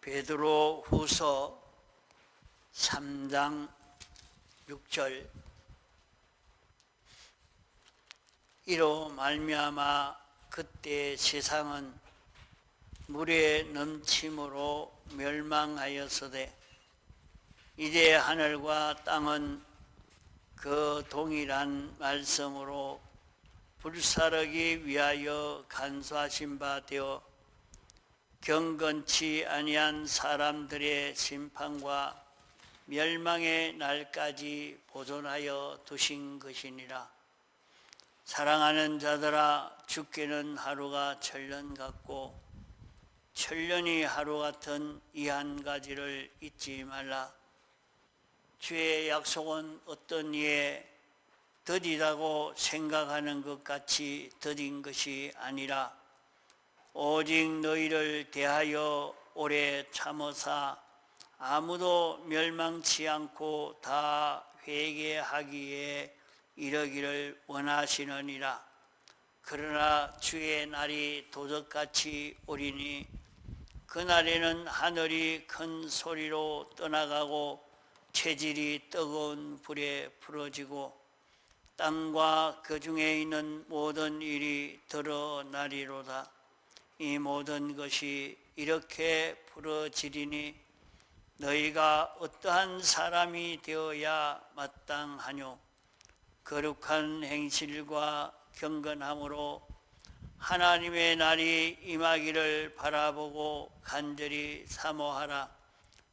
베드로 후서 3장 6절. 이로 말미암아 그때 세상은 물의 넘침으로 멸망하였으되 이제 하늘과 땅은 그 동일한 말씀으로 불사르기 위하여 간수하신 바 되어 경건치 아니한 사람들의 심판과 멸망의 날까지 보존하여 두신 것이니라. 사랑하는 자들아, 죽게는 하루가 천년 같고 천년이 하루 같은 이 한 가지를 잊지 말라. 주의 약속은 어떤 이에 더디다고 생각하는 것 같이 더딘 것이 아니라 오직 너희를 대하여 오래 참으사 아무도 멸망치 않고 다 회개하기에 이르기를 원하시느니라. 그러나 주의 날이 도적같이 오리니 그날에는 하늘이 큰 소리로 떠나가고 체질이 뜨거운 불에 풀어지고 땅과 그 중에 있는 모든 일이 드러나리로다. 이 모든 것이 이렇게 풀어지리니 너희가 어떠한 사람이 되어야 마땅하뇨? 거룩한 행실과 경건함으로 하나님의 날이 임하기를 바라보고 간절히 사모하라.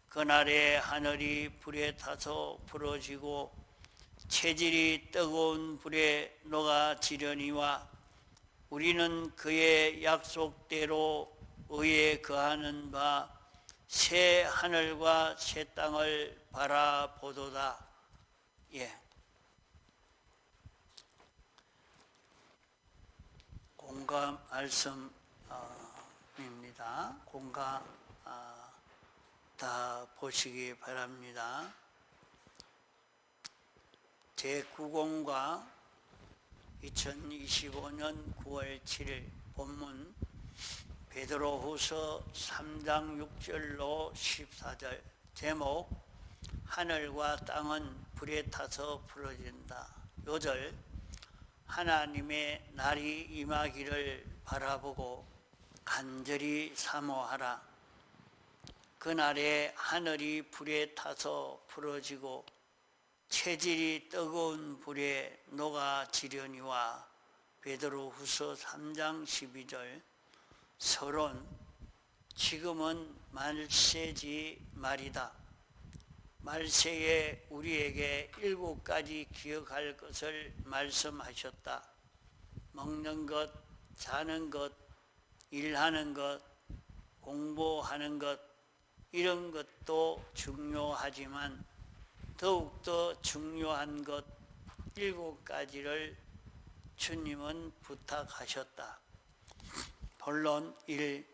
그날에 하늘이 불에 타서 부러지고 체질이 뜨거운 불에 녹아지려니와 우리는 그의 약속대로 의에 거하는 바 새 하늘과 새 땅을 바라보도다. 공감 말씀입니다. 공감 다 보시기 바랍니다. 제9공과 2025년 9월 7일 본문 베드로후서 3장 6절로 14절. 제목 하늘과 땅은 불에 타서 부러진다. 요절 하나님의 날이 임하기를 바라보고 간절히 사모하라. 그날에 하늘이 불에 타서 부러지고 체질이 뜨거운 불에 녹아지려니와. 베드로후서 3장 12절. 서론 지금은 말세지 말이다. 말세에 우리에게 7가지 기억할 것을 말씀하셨다. 먹는 것, 자는 것, 일하는 것, 공부하는 것, 이런 것도 중요하지만 더욱더 중요한 것 7가지를 주님은 부탁하셨다. 본론 1.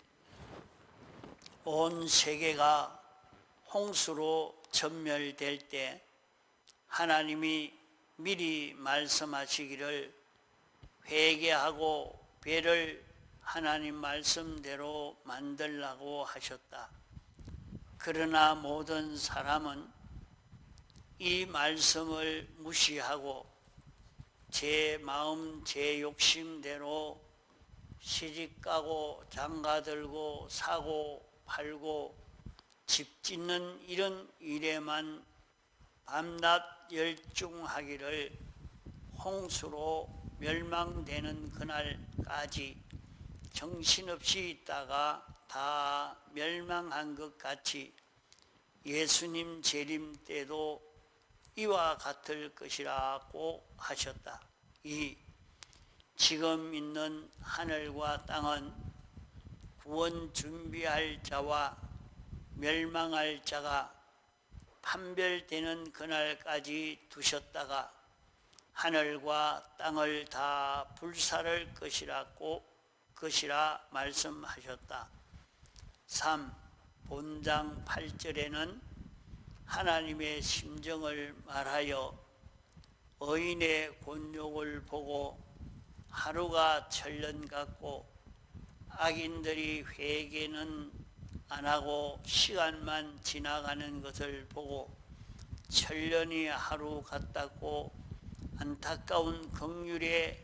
온 세계가 홍수로 전멸될 때 하나님이 미리 말씀하시기를 회개하고 배를 하나님 말씀대로 만들라고 하셨다. 그러나 모든 사람은 이 말씀을 무시하고 제 마음 제 욕심대로 시집가고 장가들고 사고 팔고 집 짓는 이런 일에만 밤낮 열중하기를 홍수로 멸망되는 그날까지 정신없이 있다가 다 멸망한 것 같이 예수님 재림 때도 이와 같을 것이라고 하셨다. 2. 지금 있는 하늘과 땅은 구원 준비할 자와 멸망할 자가 판별되는 그날까지 두셨다가 하늘과 땅을 다 불사를 것이라 말씀하셨다. 3. 본장 8절에는 하나님의 심정을 말하여 의인의 곤욕을 보고 하루가 천년 같고 악인들이 회개는 안 하고 시간만 지나가는 것을 보고 천년이 하루 같다고 안타까운 긍휼에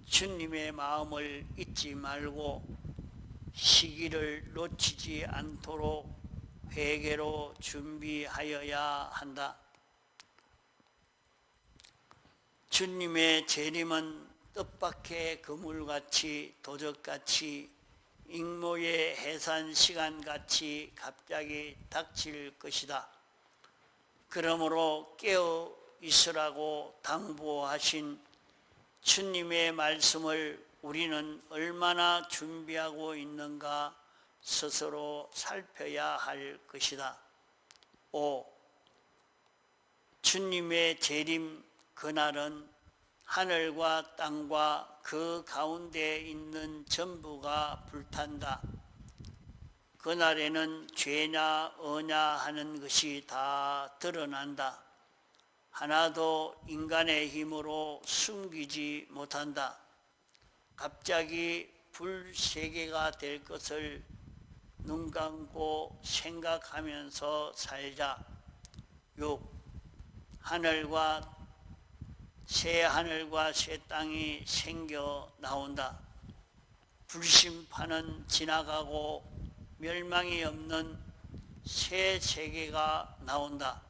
주님의 마음을 잊지 말고 시기를 놓치지 않도록 회개로 준비하여야 한다. 주님의 재림은 뜻밖의 그물같이 도적같이 익모의 해산 시간같이 갑자기 닥칠 것이다. 그러므로 깨어 있으라고 당부하신 주님의 말씀을 우리는 얼마나 준비하고 있는가 스스로 살펴야 할 것이다. 5. 주님의 재림 그날은 하늘과 땅과 그 가운데 있는 전부가 불탄다. 그날에는 죄냐 어냐 하는 것이 다 드러난다. 하나도 인간의 힘으로 숨기지 못한다. 갑자기 불세계가 될 것을 눈 감고 생각하면서 살자. 6. 새 하늘과 새 땅이 생겨 나온다. 불심판은 지나가고 멸망이 없는 새 세계가 나온다.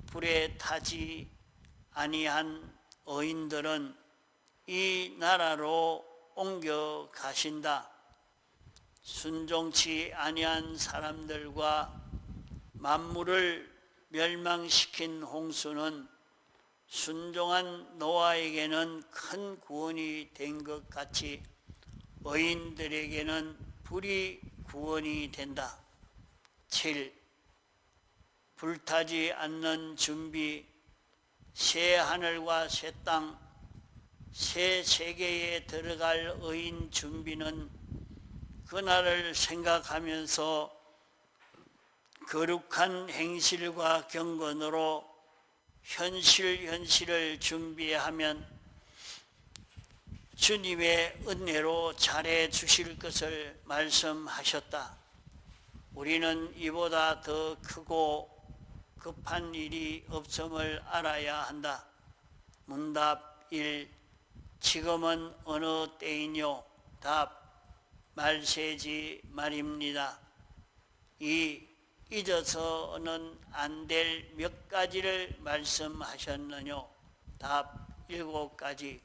불에 타지 아니한 의인들은 이 나라로 옮겨 가신다. 순종치 아니한 사람들과 만물을 멸망시킨 홍수는 순종한 노아에게는 큰 구원이 된 것 같이 의인들에게는 불이 구원이 된다. 7. 불타지 않는 준비, 새 하늘과 새 땅, 새 세계에 들어갈 의인 준비는 그날을 생각하면서 거룩한 행실과 경건으로 현실을 준비하면 주님의 은혜로 잘해 주실 것을 말씀하셨다. 우리는 이보다 더 크고 급한 일이 없음을 알아야 한다. 문답 1. 지금은 어느 때이뇨? 답. 말세지 말입니다. 2. 잊어서는 안 될 몇 가지를 말씀하셨느뇨? 답. 7가지.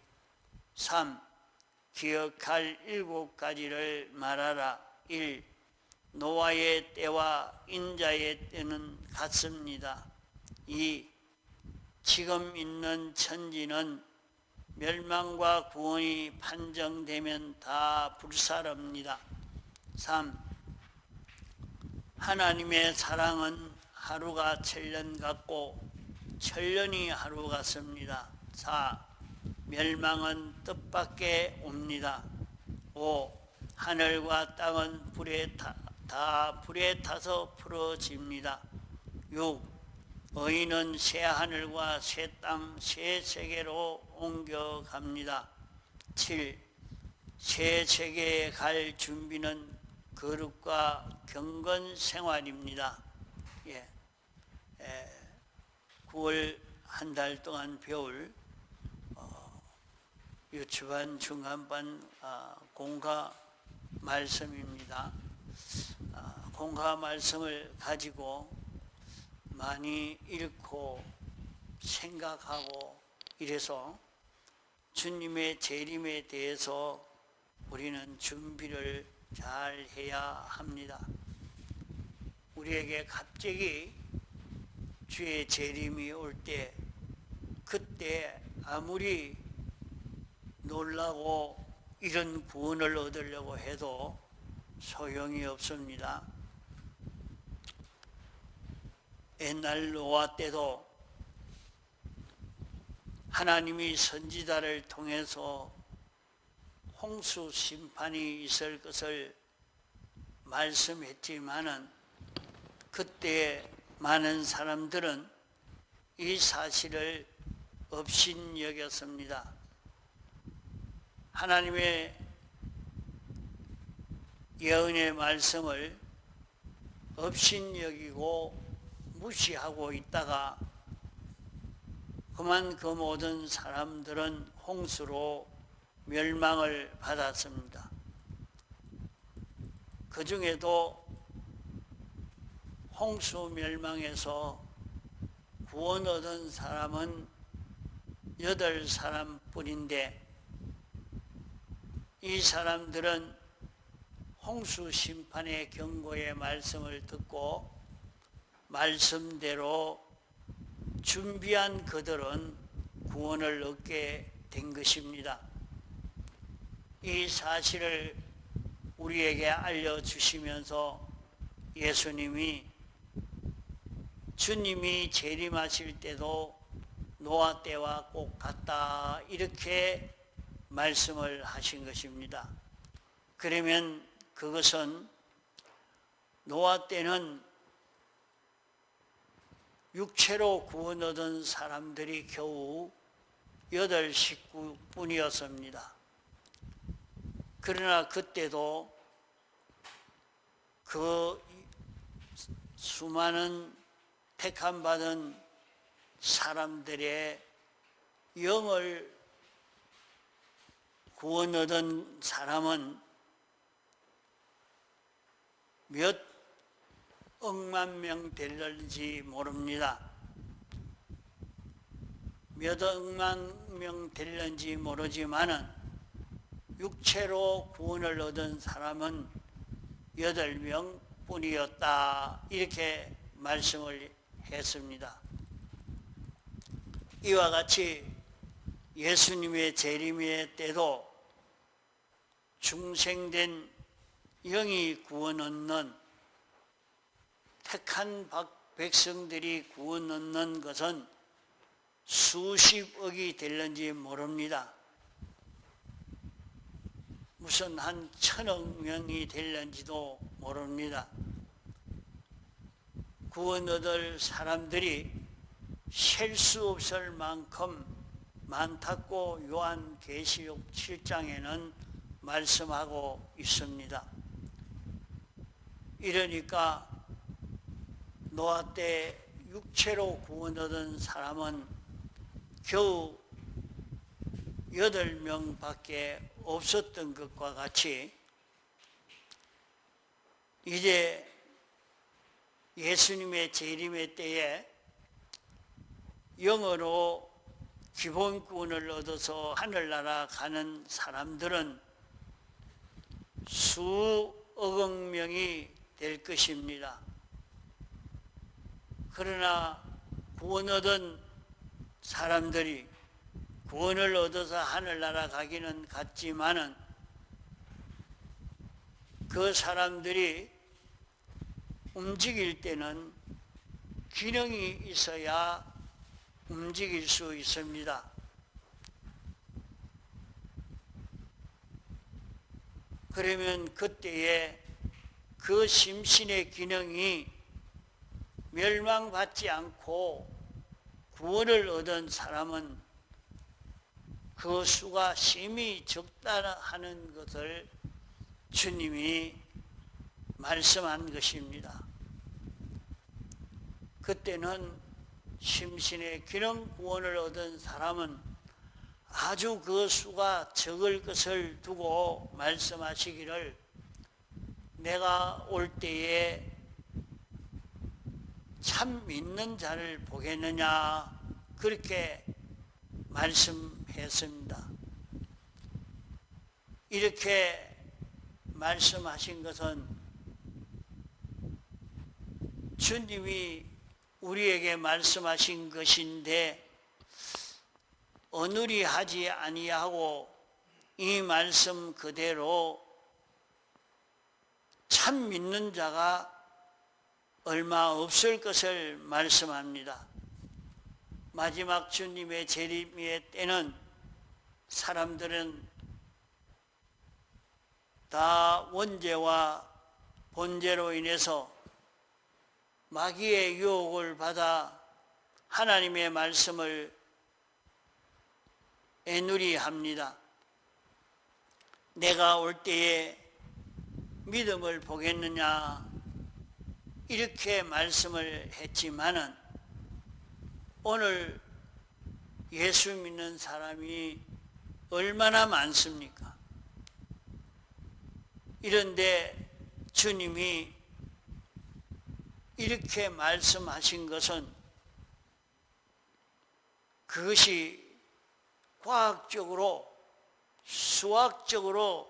3. 기억할 7가지를 말하라. 1. 노아의 때와 인자의 때는 같습니다. 2. 지금 있는 천지는 멸망과 구원이 판정되면 다 불사릅니다. 3. 하나님의 사랑은 하루가 천년 같고 천년이 하루 같습니다. 4. 멸망은 뜻밖에 옵니다. 5. 하늘과 땅은 다 불에 타서 풀어집니다. 6. 의인은 새 하늘과 새 땅, 새 세계로 옮겨갑니다. 7. 새 세계에 갈 준비는 거룩과 경건 생활입니다. 9월 한 달 동안 배울 유치반 중간반 공과 말씀입니다. 공과 말씀을 가지고 많이 읽고 생각하고 이래서 주님의 재림에 대해서 우리는 준비를 잘 해야 합니다. 우리에게 갑자기 주의 재림이 올 때 그때 아무리 놀라고 이런 구원을 얻으려고 해도 소용이 없습니다. 옛날 노아 때도 하나님이 선지자를 통해서 홍수 심판이 있을 것을 말씀했지만은 그때 많은 사람들은 이 사실을 업신여겼습니다. 하나님의 예언의 말씀을 업신여기고 무시하고 있다가 그만 그 모든 사람들은 홍수로 멸망을 받았습니다. 그 중에도 홍수 멸망에서 구원 얻은 사람은 8사람뿐인데 이 사람들은 홍수 심판의 경고의 말씀을 듣고 말씀대로 준비한 그들은 구원을 얻게 된 것입니다. 이 사실을 우리에게 알려주시면서 예수님이 주님이 재림하실 때도 노아 때와 꼭 같다 이렇게 말씀을 하신 것입니다. 그러면 그것은 노아 때는 육체로 구원 얻은 사람들이 겨우 8식구뿐이었습니다. 그러나 그때도 그 수많은 택함받은 사람들의 영을 구원 얻은 사람은 몇 억만 명 될는지 모릅니다. 몇 억만 명 될는지 모르지만은 육체로 구원을 얻은 사람은 8명 뿐이었다 이렇게 말씀을 했습니다. 이와 같이 예수님의 재림의 때도 중생된 영이 구원 얻는 택한 백성들이 구원 얻는 것은 수십억이 될는지 모릅니다. 무슨 한 1000억 명이 될는지도 모릅니다. 구원 얻을 사람들이 셀 수 없을 만큼 많다고 요한계시록 7장에는 말씀하고 있습니다. 이러니까 노아 때 육체로 구원 얻은 사람은 겨우 8명밖에 없었던 것과 같이 이제 예수님의 재림의 때에 영으로 기본 구원을 얻어서 하늘나라 가는 사람들은 수억억 명이 될 것입니다. 그러나 구원 얻은 사람들이 구원을 얻어서 하늘나라 가기는 같지만은 그 사람들이 움직일 때는 기능이 있어야 움직일 수 있습니다. 그러면 그때에 그 심신의 기능이 멸망받지 않고 구원을 얻은 사람은 그 수가 심히 적다 하는 것을 주님이 말씀한 것입니다. 그때는 심신의 기능 구원을 얻은 사람은 아주 그 수가 적을 것을 두고 말씀하시기를 내가 올 때에 참 믿는 자를 보겠느냐 그렇게 말씀했습니다. 이렇게 말씀하신 것은 주님이 우리에게 말씀하신 것인데 어눌히 하지 아니하고 이 말씀 그대로 참 믿는 자가 얼마 없을 것을 말씀합니다. 마지막 주님의 재림의 때는 사람들은 다 원죄와 본죄로 인해서 마귀의 유혹을 받아 하나님의 말씀을 애누리 합니다. 내가 올 때에 믿음을 보겠느냐 이렇게 말씀을 했지만은 오늘 예수 믿는 사람이 얼마나 많습니까? 이런데 주님이 이렇게 말씀하신 것은 그것이 과학적으로 수학적으로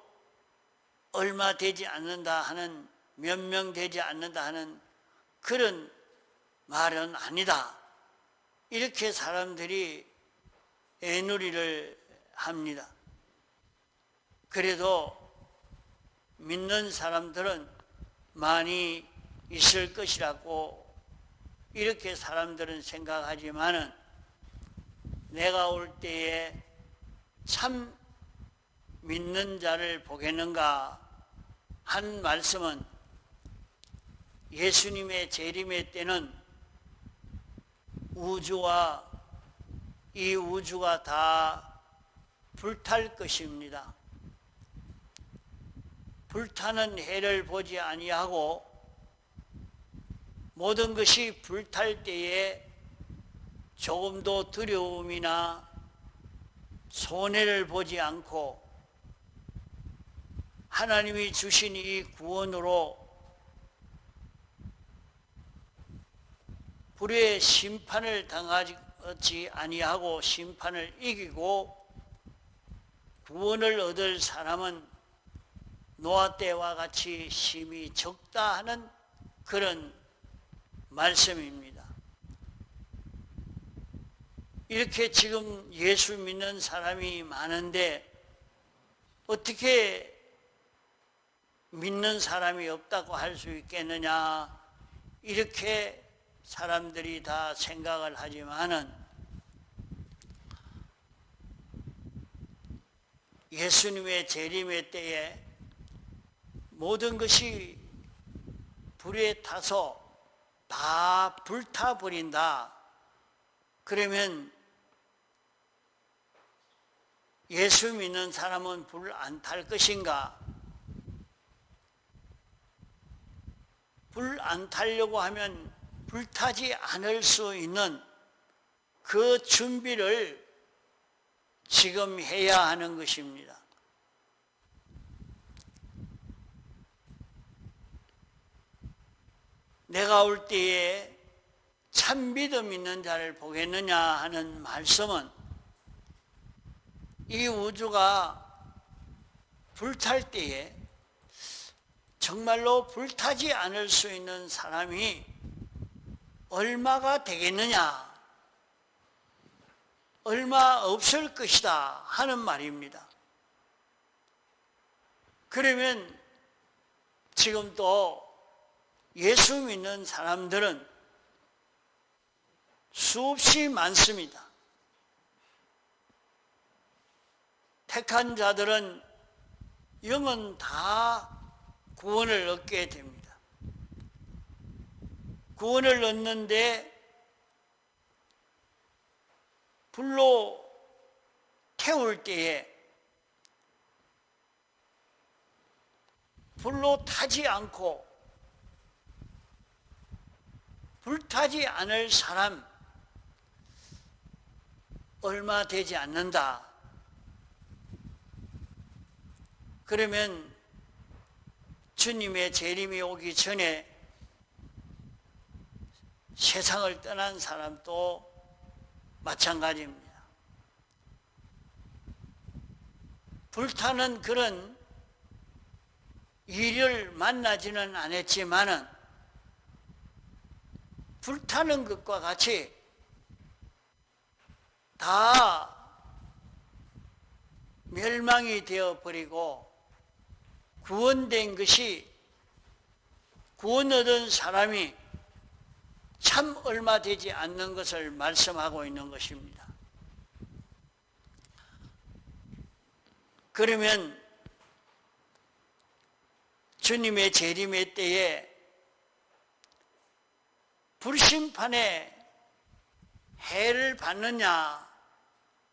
얼마 되지 않는다 하는, 몇 명 되지 않는다 하는 그런 말은 아니다. 이렇게 사람들이 애누리를 합니다. 그래도 믿는 사람들은 많이 있을 것이라고 이렇게 사람들은 생각하지만은 내가 올 때에 참 믿는 자를 보겠는가 한 말씀은 예수님의 재림의 때는 우주와 이 우주가 다 불탈 것입니다. 불타는 해를 보지 아니하고 모든 것이 불탈 때에 조금도 두려움이나 손해를 보지 않고 하나님이 주신 이 구원으로 불의 심판을 당하지 아니하고 심판을 이기고 구원을 얻을 사람은 노아 때와 같이 심히 적다 하는 그런 말씀입니다. 이렇게 지금 예수 믿는 사람이 많은데 어떻게 믿는 사람이 없다고 할 수 있겠느냐, 이렇게 사람들이 다 생각을 하지만은 예수님의 재림의 때에 모든 것이 불에 타서 다 불타버린다. 그러면 예수 믿는 사람은 불 안 탈 것인가? 불 안 타려고 하면 불타지 않을 수 있는 그 준비를 지금 해야 하는 것입니다. 내가 올 때에 참 믿음 있는 자를 보겠느냐 하는 말씀은 이 우주가 불탈 때에 정말로 불타지 않을 수 있는 사람이 얼마가 되겠느냐, 얼마 없을 것이다 하는 말입니다. 그러면 지금 또 예수 믿는 사람들은 수없이 많습니다. 택한 자들은 영은 다 구원을 얻게 됩니다. 구원을 얻는데 불로 태울 때에 불로 타지 않고 불타지 않을 사람 얼마 되지 않는다. 그러면 주님의 재림이 오기 전에 세상을 떠난 사람도 마찬가지입니다. 불타는 그런 일을 만나지는 않았지만은 불타는 것과 같이 다 멸망이 되어버리고 구원된 것이, 구원 얻은 사람이 참 얼마 되지 않는 것을 말씀하고 있는 것입니다. 그러면 주님의 재림의 때에 불심판의 해를 받느냐,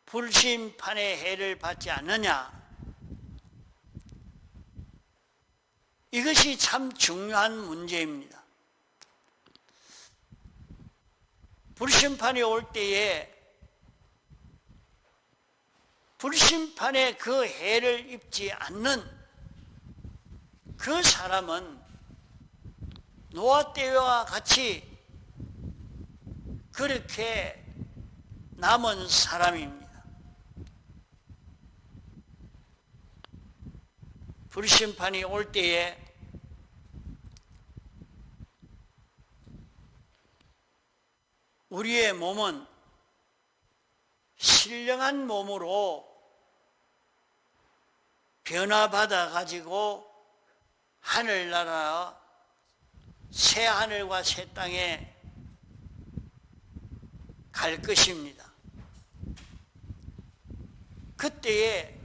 불심판의 해를 받지 않느냐, 이것이 참 중요한 문제입니다. 불심판이 올 때에 불심판의 그 해를 입지 않는 그 사람은 노아 때와 같이 그렇게 남은 사람입니다. 불심판이 올 때에 우리의 몸은 신령한 몸으로 변화받아 가지고 하늘나라 새 하늘과 새 땅에 갈 것입니다. 그때에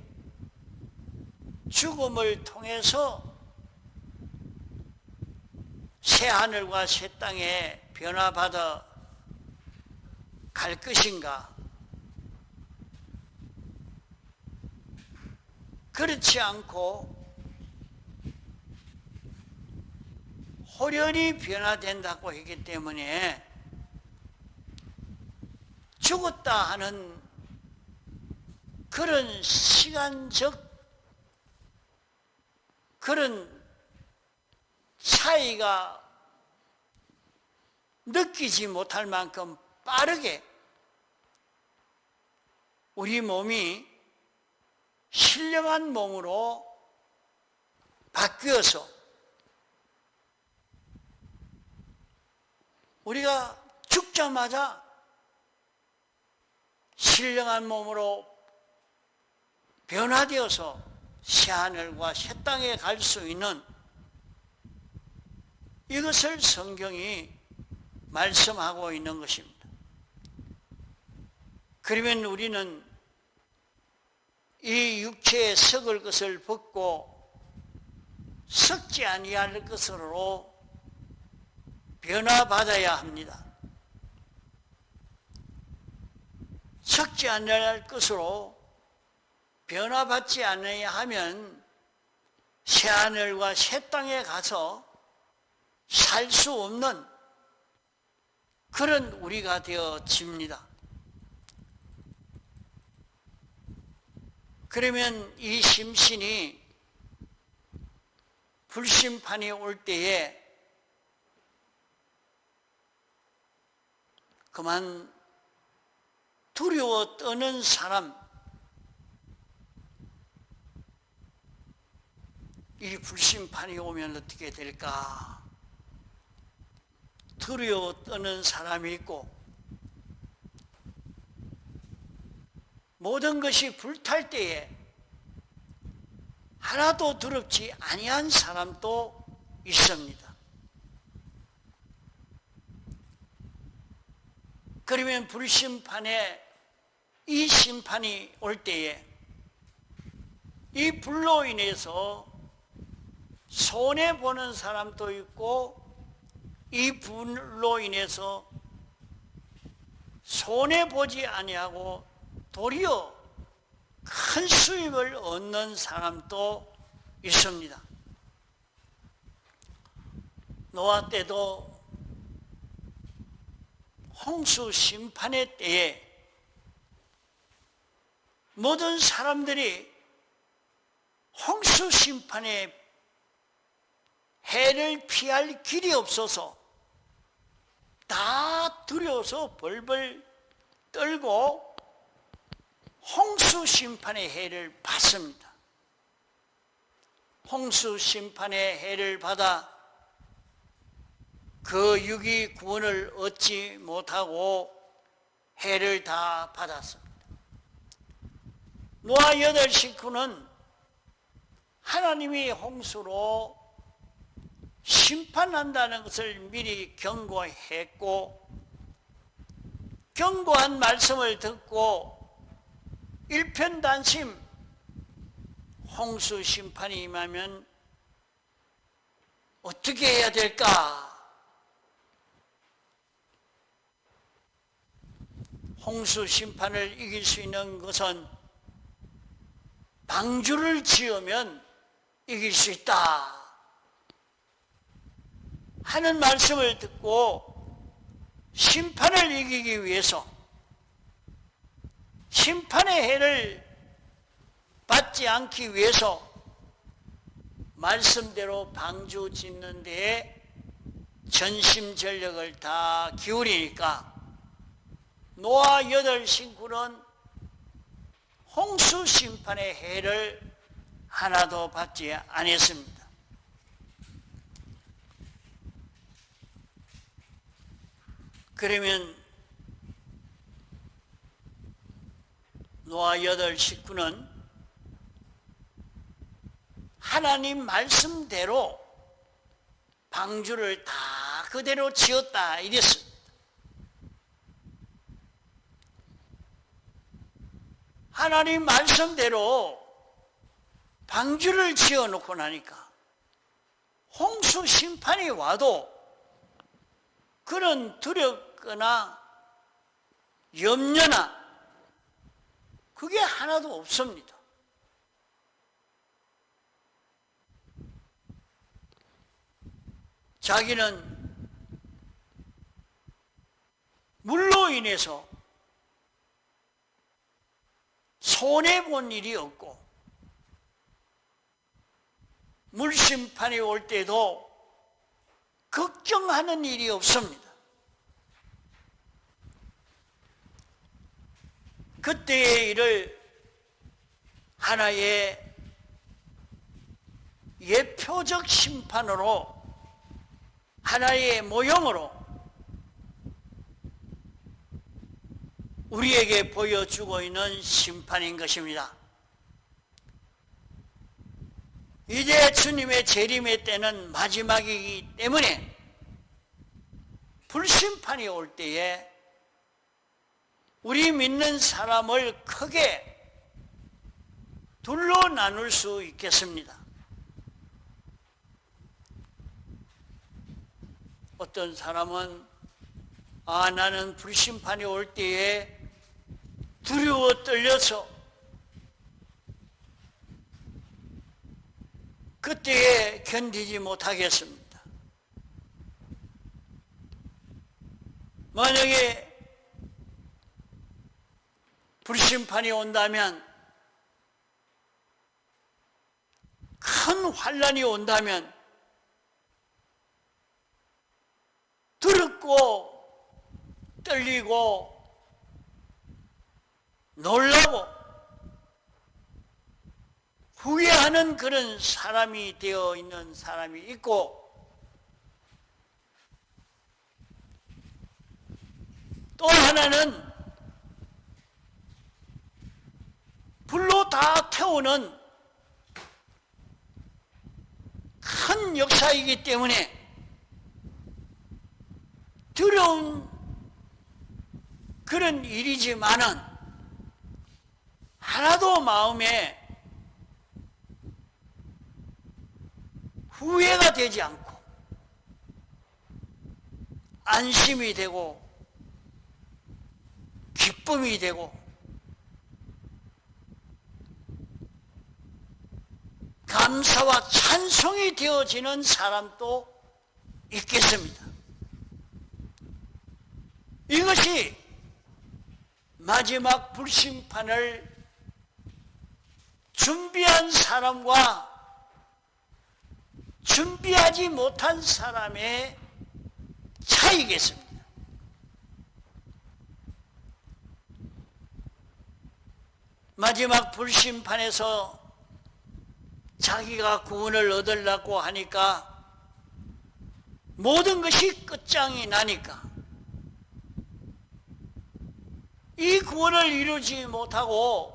죽음을 통해서 새 하늘과 새 땅에 변화받아 갈 것인가? 그렇지 않고 홀연히 변화된다고 했기 때문에 죽었다 하는 그런 시간적 그런 차이가 느끼지 못할 만큼 빠르게 우리 몸이 신령한 몸으로 바뀌어서 우리가 죽자마자 신령한 몸으로 변화되어서 새하늘과 새 땅에 갈 수 있는 이것을 성경이 말씀하고 있는 것입니다. 그러면 우리는 이 육체에 썩을 것을 벗고 썩지 아니할 것으로 변화받아야 합니다. 썩지 아니할 것으로 변화받지 않아야 하면 새하늘과 새 땅에 가서 살 수 없는 그런 우리가 되어집니다. 그러면 이 심신이 불심판이 올 때에 그만 두려워 떠는 사람, 이 불심판이 오면 어떻게 될까? 두려워 떠는 사람이 있고 모든 것이 불탈 때에 하나도 두렵지 아니한 사람도 있습니다. 그러면 불심판에 이 심판이 올 때에 이 불로 인해서 손해보는 사람도 있고 이 불로 인해서 손해보지 아니하고 도리어 큰 수익을 얻는 사람도 있습니다. 노아 때도 홍수 심판의 때에 모든 사람들이 홍수 심판의 해를 피할 길이 없어서 다 두려워서 벌벌 떨고 홍수 심판의 해를 받습니다. 홍수 심판의 해를 받아 그 육이 구원을 얻지 못하고 해를 다 받았습니다. 노아 8 식구는 하나님이 홍수로 심판한다는 것을 미리 경고했고 경고한 말씀을 듣고 일편단심 홍수 심판이 임하면 어떻게 해야 될까? 홍수 심판을 이길 수 있는 것은 방주를 지으면 이길 수 있다 하는 말씀을 듣고 심판을 이기기 위해서 심판의 해를 받지 않기 위해서 말씀대로 방주 짓는 데에 전심전력을 다 기울이니까 노아 8식구는 홍수 심판의 해를 하나도 받지 않았습니다. 그러면 노아 8식구는 하나님 말씀대로 방주를 다 그대로 지었다 이랬습니다. 하나님 말씀대로 방주를 지어놓고 나니까 홍수 심판이 와도 그런 두렵거나 염려나 그게 하나도 없습니다. 자기는 물로 인해서 손해본 일이 없고 물심판이 올 때도 걱정하는 일이 없습니다. 그때의 일을 하나의 예표적 심판으로 하나의 모형으로 우리에게 보여주고 있는 심판인 것입니다. 이제 주님의 재림의 때는 마지막이기 때문에 불심판이 올 때에 우리 믿는 사람을 크게 둘로 나눌 수 있겠습니다. 어떤 사람은 나는 불심판이 올 때에 두려워 떨려서 그때에 견디지 못하겠습니다. 만약에 불심판이 온다면, 큰 환난이 온다면 두렵고 떨리고 놀라고 후회하는 그런 사람이 되어 있는 사람이 있고, 또 하나는 불로 다 태우는 큰 역사이기 때문에 두려운 그런 일이지만은 하나도 마음에 후회가 되지 않고 안심이 되고 기쁨이 되고 감사와 찬송이 되어지는 사람도 있겠습니다. 이것이 마지막 불심판을 준비한 사람과 준비하지 못한 사람의 차이겠습니다. 마지막 불심판에서 자기가 구원을 얻으려고 하니까 모든 것이 끝장이 나니까 이 구원을 이루지 못하고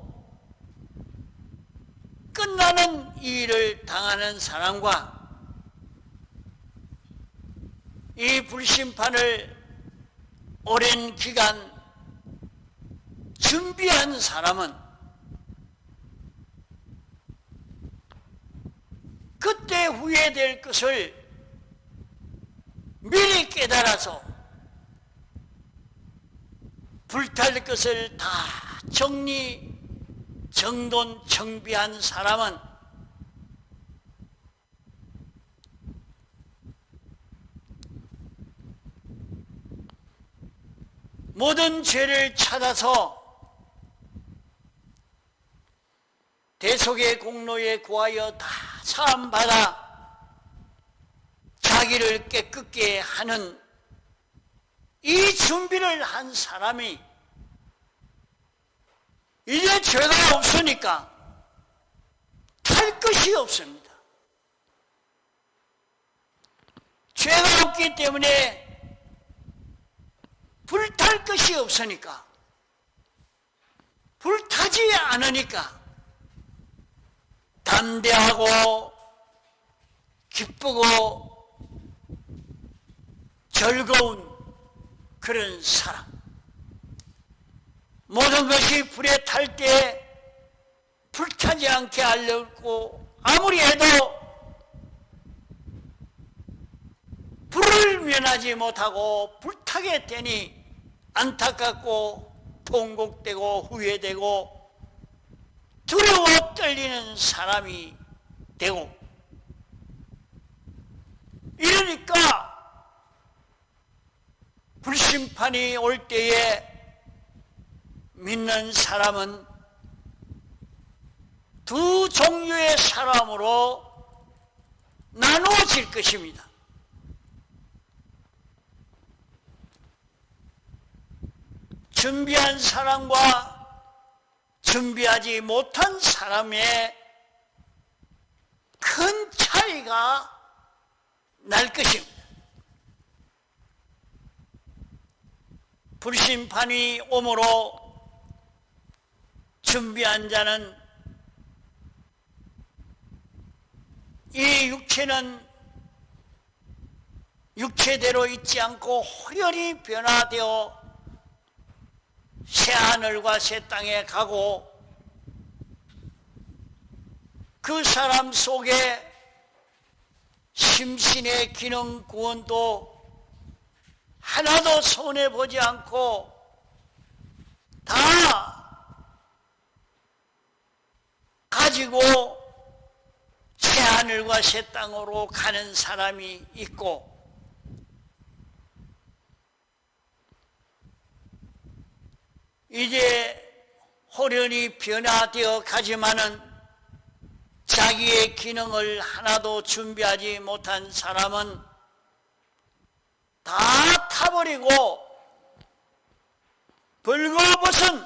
끝나는 이 일을 당하는 사람과 이 불심판을 오랜 기간 준비한 사람은 그때 후회될 것을 미리 깨달아서 불탈 것을 다 정리, 정돈, 정비한 사람은 모든 죄를 찾아서 대속의 공로에 구하여 다 사함받아 자기를 깨끗게 하는 이 준비를 한 사람이 이제 죄가 없으니까 탈 것이 없습니다. 죄가 없기 때문에 불탈 것이 없으니까, 불타지 않으니까 담대하고 기쁘고 즐거운 그런 사람. 모든 것이 불에 탈 때 불타지 않게 하려고 아무리 해도 불을 면하지 못하고 불타게 되니 안타깝고 통곡되고 후회되고 두려워 떨리는 사람이 되고, 이러니까 불심판이 올 때에 믿는 사람은 두 종류의 사람으로 나누어질 것입니다. 준비한 사람과 준비하지 못한 사람의 큰 차이가 날 것입니다. 불심판이 오므로 준비한 자는 이 육체는 육체대로 있지 않고 호련히 변화되어 새하늘과 새 땅에 가고, 그 사람 속에 심신의 기능 구원도 하나도 손해보지 않고 다 가지고 새하늘과 새 땅으로 가는 사람이 있고, 이제 호련히 변화되어 가지만은 자기의 기능을 하나도 준비하지 못한 사람은 다 타버리고 벌거벗은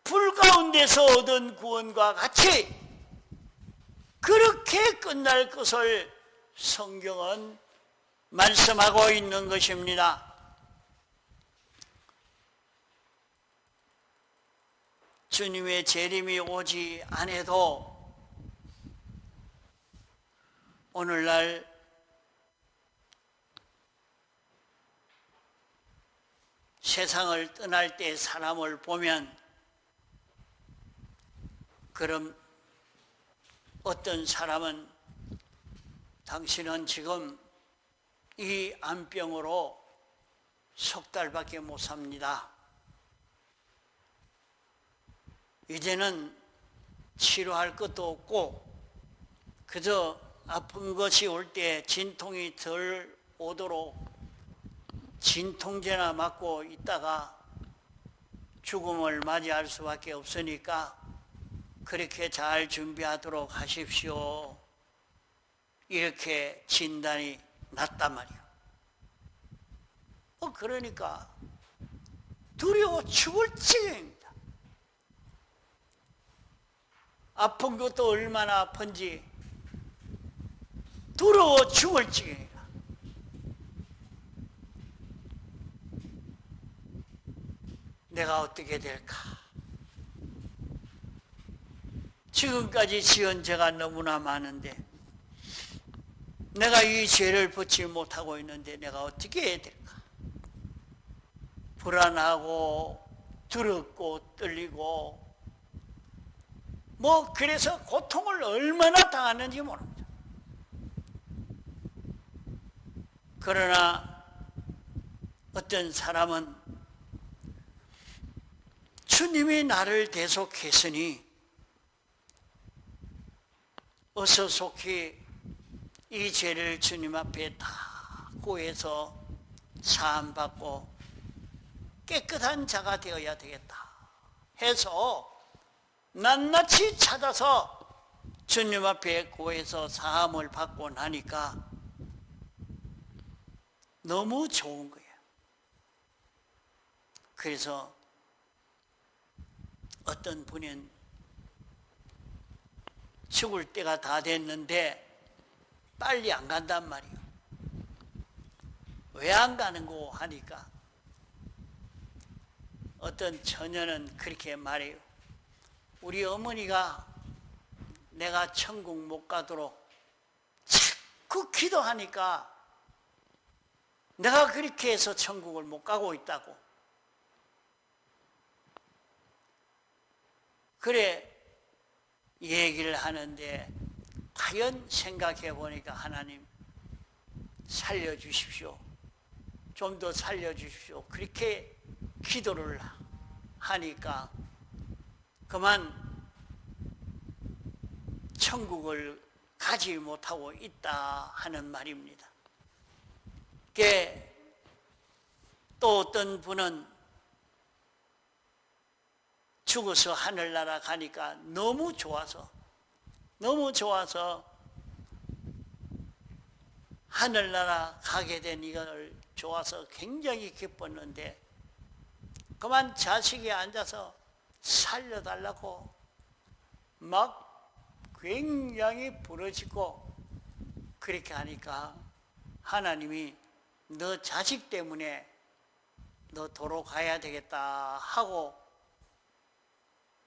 불 가운데서 얻은 구원과 같이 그렇게 끝날 것을 성경은 말씀하고 있는 것입니다. 주님의 재림이 오지 않아도 오늘날 세상을 떠날 때 사람을 보면, 그럼 어떤 사람은 당신은 지금 이 암병으로 석 달밖에 못 삽니다. 이제는 치료할 것도 없고 그저 아픈 것이 올 때 진통이 덜 오도록 진통제나 맞고 있다가 죽음을 맞이할 수밖에 없으니까 그렇게 잘 준비하도록 하십시오. 이렇게 진단이 났단 말이에요. 그러니까 두려워 죽을 지경입니다. 아픈 것도 얼마나 아픈지 두려워 죽을 지경이라. 내가 어떻게 될까? 지금까지 지은 죄가 너무나 많은데 내가 이 죄를 벗지 못하고 있는데 내가 어떻게 해야 될까? 불안하고 두렵고 떨리고 그래서 고통을 얼마나 당하는지 모릅니다. 그러나 어떤 사람은 주님이 나를 대속했으니 어서 속히 이 죄를 주님 앞에 다 고해서 사함받고 깨끗한 자가 되어야 되겠다 해서 낱낱이 찾아서 주님 앞에 고해서 사함을 받고 나니까 너무 좋은 거예요. 그래서 어떤 분은 죽을 때가 다 됐는데 빨리 안 간단 말이에요. 왜 안 가는 거 하니까 어떤 처녀는 그렇게 말해요. 우리 어머니가 내가 천국 못 가도록 자꾸 기도하니까 내가 그렇게 해서 천국을 못 가고 있다고. 그래 얘기를 하는데 과연 생각해 보니까 하나님 살려주십시오. 좀 더 살려주십시오. 그렇게 기도를 하니까 그만 천국을 가지 못하고 있다 하는 말입니다. 또 어떤 분은 죽어서 하늘나라 가니까 너무 좋아서 하늘나라 가게 된 이걸 좋아서 굉장히 기뻤는데 그만 자식이 앉아서 살려달라고 막 굉장히 부러지고 그렇게 하니까 하나님이 너 자식 때문에 너 도로 가야 되겠다 하고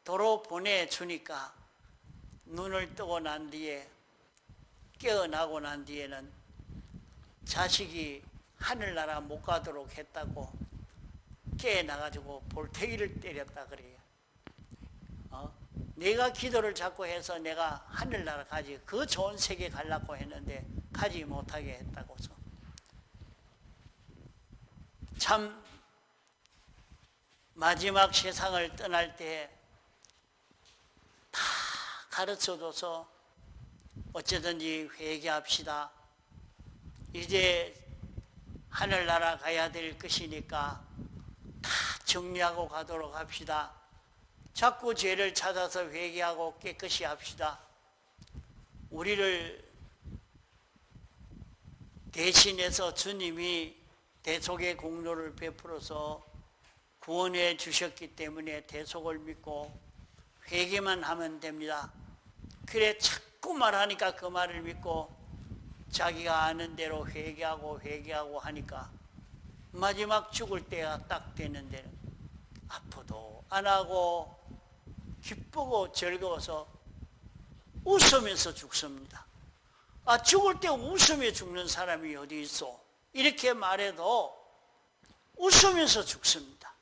도로 보내주니까 눈을 뜨고 난 뒤에 깨어나고 난 뒤에는 자식이 하늘나라 못 가도록 했다고 깨어나가지고 볼태기를 때렸다 그래요. 내가 기도를 자꾸 해서 내가 하늘나라 가지 그 좋은 세계 가려고 했는데 가지 못하게 했다고서. 참 마지막 세상을 떠날 때 다 가르쳐줘서 어쩌든지 회개합시다. 이제 하늘나라 가야 될 것이니까 다 정리하고 가도록 합시다. 자꾸 죄를 찾아서 회개하고 깨끗이 합시다. 우리를 대신해서 주님이 대속의 공로를 베풀어서 구원해 주셨기 때문에 대속을 믿고 회개만 하면 됩니다. 그래 자꾸 말하니까 그 말을 믿고 자기가 아는 대로 회개하고 하니까 마지막 죽을 때가 딱 되는 데는 아프도 안 하고 기쁘고 즐거워서 웃으면서 죽습니다. 죽을 때 웃으며 죽는 사람이 어디 있어? 이렇게 말해도 웃으면서 죽습니다.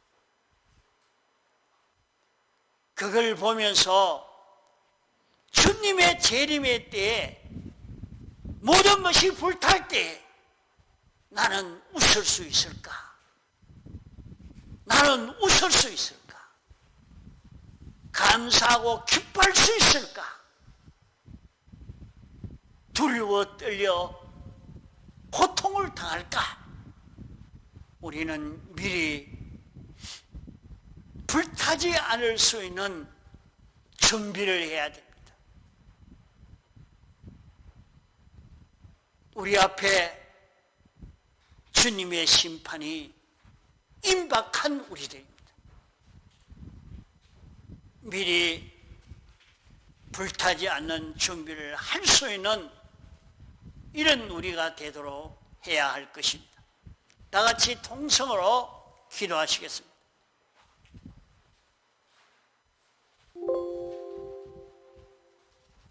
그걸 보면서 주님의 재림의 때에 모든 것이 불탈 때 나는 웃을 수 있을까? 나는 웃을 수 있을까? 감사하고 기뻐할 수 있을까? 두려워 떨려 고통을 당할까? 우리는 미리 불타지 않을 수 있는 준비를 해야 됩니다. 우리 앞에 주님의 심판이 임박한 우리들입니다. 미리 불타지 않는 준비를 할 수 있는 이런 우리가 되도록 해야 할 것입니다. 다 같이 통성으로 기도하시겠습니다.